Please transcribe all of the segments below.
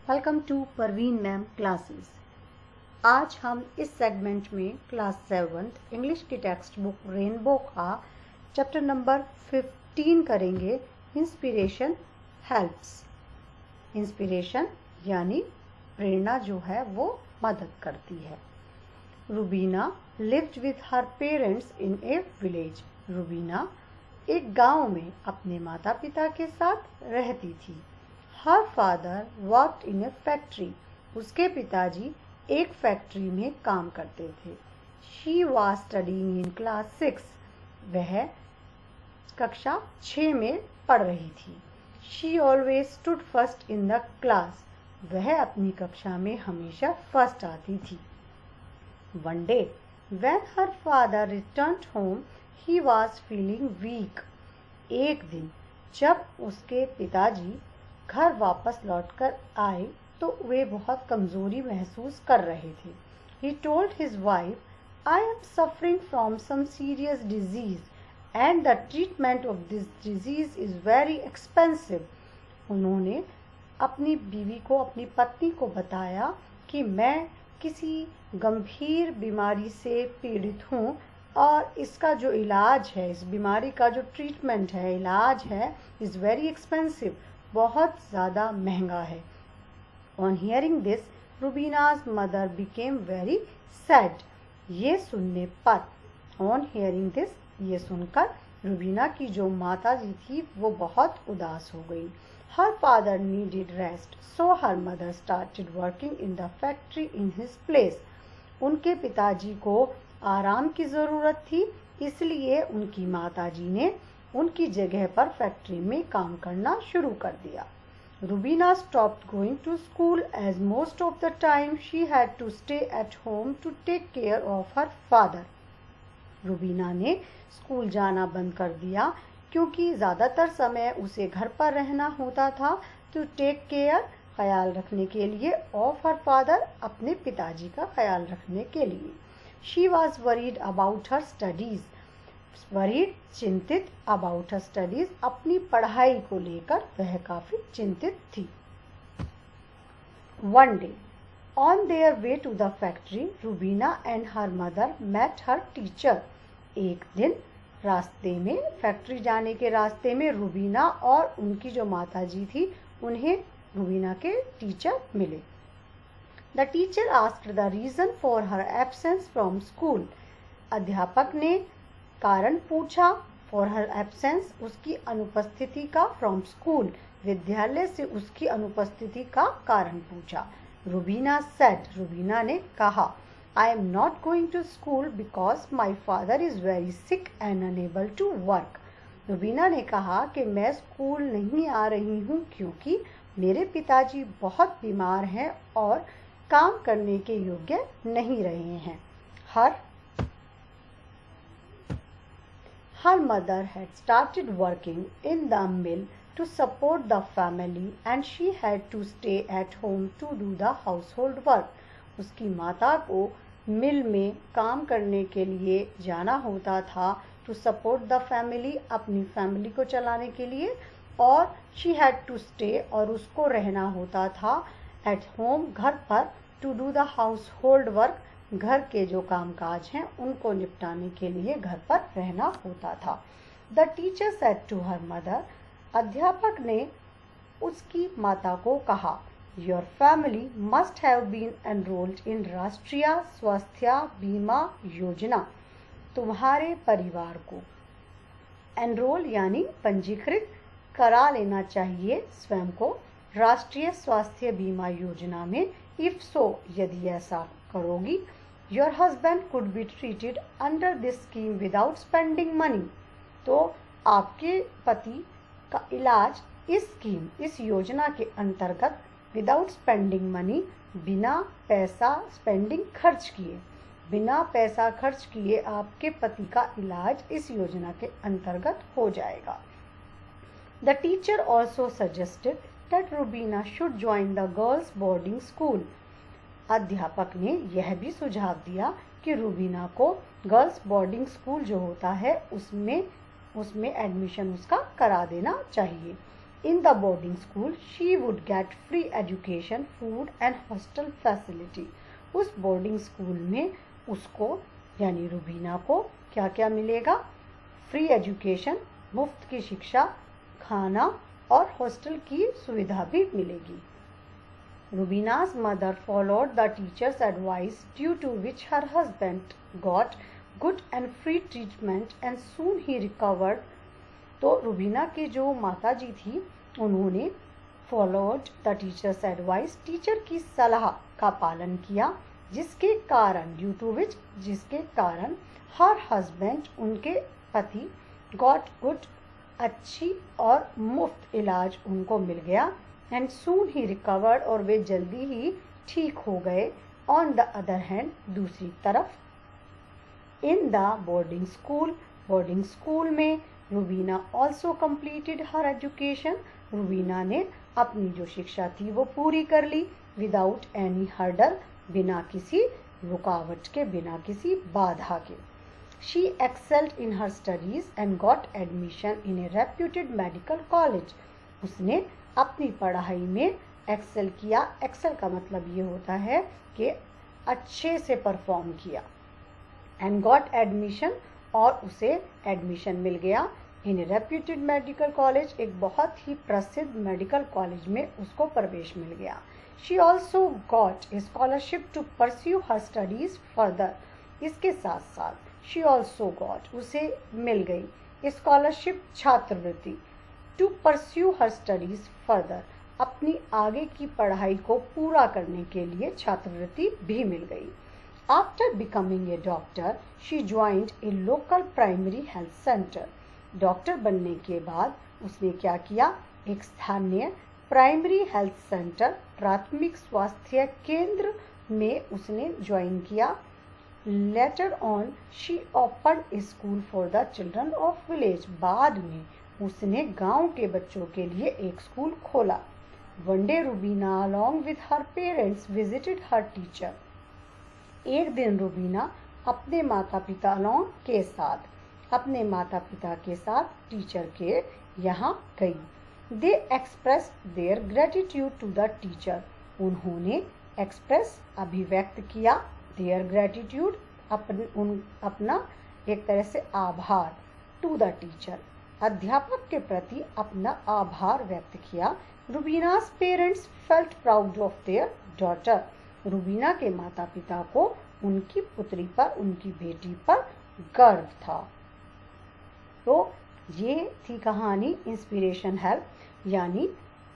Welcome to Parveen ma'am classes. आज हम इस सेगमेंट में क्लास 7 इंग्लिश की टेक्स्ट बुक रेनबो का चैप्टर नंबर 15 करेंगे। Inspiration helps. इंस्पिरेशन यानी प्रेरणा जो है वो मदद करती है। Rubina lived with her parents in A village. Rubina एक गांव में अपने माता पिता के साथ रहती थी। Her father worked in a factory. उसके पिताजी एक फैक्ट्री में काम करते थे। She was studying in class 6. वह कक्षा 6 में पढ़ रही थी। She always stood first in the class. वह अपनी कक्षा में हमेशा फर्स्ट आती थी। One day, when her father returned home, he was feeling weak. एक दिन जब उसके पिताजी घर वापस लौटकर आए तो वे बहुत कमजोरी महसूस कर रहे थे। He told his wife, I am suffering from some serious disease and the treatment of this disease is very expensive. उन्होंने अपनी बीवी को, अपनी पत्नी को बताया कि मैं किसी गंभीर बीमारी से पीड़ित हूँ और इसका जो इलाज है, इस बीमारी का जो ट्रीटमेंट है, इलाज है, इज़ वेरी एक्सपेंसिव, बहुत ज़्यादा महंगा है। On hearing this Rubina's mother became very sad. ये सुनने पर, ऑन हियरिंग दिस, ये सुनकर रूबीना की जो माता जी थी वो बहुत उदास हो गई। Her father needed rest, so her mother started working in the factory in his place. उनके पिताजी को आराम की ज़रूरत थी, इसलिए उनकी माता जी ने उनकी जगह पर फैक्ट्री में काम करना शुरू कर दिया। Rubina stopped going to school as most of the time she had to stay at home to take care of her father. Rubina ने स्कूल जाना बंद कर दिया क्योंकि ज़्यादातर समय उसे घर पर रहना होता था। टू टेक केयर, ख्याल रखने के लिए, ऑफ हर फादर, अपने पिताजी का ख्याल रखने के लिए। She was worried about her studies. Worried, चिंतित, अबाउट हर स्टडीज, अपनी पढ़ाई को लेकर वह काफी चिंतित थी। One day on their way to the factory Rubina and her mother met her teacher. एक दिन रास्ते में, फैक्ट्री जाने के रास्ते में रूबीना और उनकी जो माता जी थी उन्हें रूबीना के टीचर मिले। The teacher asked the reason for her absence from school. अध्यापक ने कारण पूछा, फॉर हर एब्सेंस, उसकी अनुपस्थिति का, फ्रॉम स्कूल, विद्यालय से उसकी अनुपस्थिति का कारण पूछा। रूबीना सेड, रूबीना ने कहा, I am not going to school because my father is very sick and unable to work. Rubina ने कहा कि मैं स्कूल नहीं आ रही हूँ क्योंकि मेरे पिताजी बहुत बीमार हैं और काम करने के योग्य नहीं रहे हैं। Her mother had started working in the mill to support the family and she had to stay at home to do the household work. उसकी माता को मिल में काम करने के लिए जाना होता था, to support the family, अपनी फैमिली को चलाने के लिए, और she had to stay, और उसको रहना होता था, at home, घर पर, to do the household work, घर के जो कामकाज हैं उनको निपटाने के लिए घर पर रहना होता था। The teacher said to her mother, अध्यापक ने उसकी माता को कहा, your family must have been enrolled in Rashtriya Swasthya बीमा योजना। तुम्हारे परिवार को एनरोल यानी पंजीकृत करा लेना चाहिए स्वयं को राष्ट्रीय स्वास्थ्य बीमा योजना में। इफ सो, यदि ऐसा करोगी, your husband could be treated under this scheme without spending money. तो आपके पति का इलाज इस स्कीम, इस योजना के अंतर्गत, विदाउट स्पेंडिंग मनी, बिना पैसा स्पेंडिंग खर्च किए, बिना पैसा खर्च किए आपके पति का इलाज इस योजना के अंतर्गत हो जाएगा। The teacher also suggested that Rubina should join the girls boarding school. अध्यापक ने यह भी सुझाव दिया कि रूबीना को गर्ल्स बोर्डिंग स्कूल जो होता है उसमें एडमिशन उसका करा देना चाहिए। In the boarding school, she would get free education, food and hostel facility. उस boarding school में उसको यानी रुबीना को क्या क्या मिलेगा? फ्री एजुकेशन, मुफ्त की शिक्षा, खाना और हॉस्टल की सुविधा भी मिलेगी. Rubina's mother followed the teacher's advice, due to which her husband got good and free treatment and soon he recovered. तो रुबीना की जो माता जी थी उन्होंने followed the teacher's advice, teacher की सलाह का पालन किया, जिसके कारण due to which जिसके कारण her husband उनके पति got good अच्छी और मुफ्त इलाज उनको मिल गया and soon he recovered और वे जल्दी ही ठीक हो गए. On the other hand, दूसरी तरफ in the boarding school में Rubina also completed her education. Rubina ने अपनी जो शिक्षा थी वो पूरी कर ली without any hurdle, बिना किसी रुकावट के, बिना किसी बाधा के. She excelled in her studies and got admission in a reputed medical college. उसने अपनी पढ़ाई में एक्सेल किया. एक्सेल का मतलब ये होता है कि अच्छे से परफॉर्म किया. एंड गॉट एडमिशन और उसे एडमिशन मिल गया इन रेप्यूटेड मेडिकल कॉलेज, एक बहुत ही प्रसिद्ध मेडिकल कॉलेज में उसको प्रवेश मिल गया. She also got a scholarship to pursue her studies further. इसके साथ साथ शी ऑल्सो गॉट उसे मिल गई स्कॉलरशिप, छात्रवृत्ति, to pursue her studies further, अपनी आगे की पढ़ाई को पूरा करने के लिए छात्रवृत्ति भी मिल गई. After becoming a doctor she joined A local primary health centre. Doctor बनने के बाद उसने क्या किया? एक स्थानीय प्राइमरी हेल्थ सेंटर, प्राथमिक स्वास्थ्य केंद्र में उसने ज्वाइन किया. Later on she open A school for the children of village. बाद में उसने गांव के बच्चों के लिए एक स्कूल खोला. One day Rubina along with her parents visited her teacher. एक दिन रुबीना अपने माता पिता के साथ टीचर के यहाँ गई. They expressed their gratitude to the teacher. उन्होंने एक्सप्रेस अभिव्यक्त किया their gratitude अपना एक तरह से आभार to the teacher, अध्यापक के प्रति अपना आभार व्यक्त किया. रुबीना's parents felt proud of their daughter. Rubina के माता पिता को उनकी पुत्री पर, उनकी बेटी पर गर्व था. तो ये थी कहानी इंस्पिरेशन हेल्प, यानी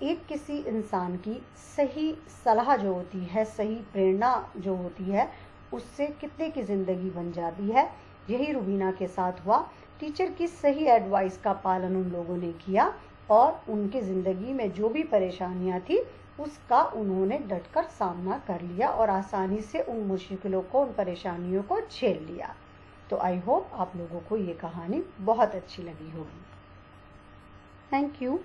एक किसी इंसान की सही सलाह जो होती है, सही प्रेरणा जो होती है, उससे कितने की ज़िंदगी बन जाती है. यही रुबीना के साथ हुआ. टीचर की सही एडवाइस का पालन उन लोगों ने किया और उनकी ज़िंदगी में जो भी परेशानियां थी उसका उन्होंने डटकर सामना कर लिया और आसानी से उन मुश्किलों को, उन परेशानियों को झेल लिया. तो आई होप आप लोगों को ये कहानी बहुत अच्छी लगी होगी. Thank you.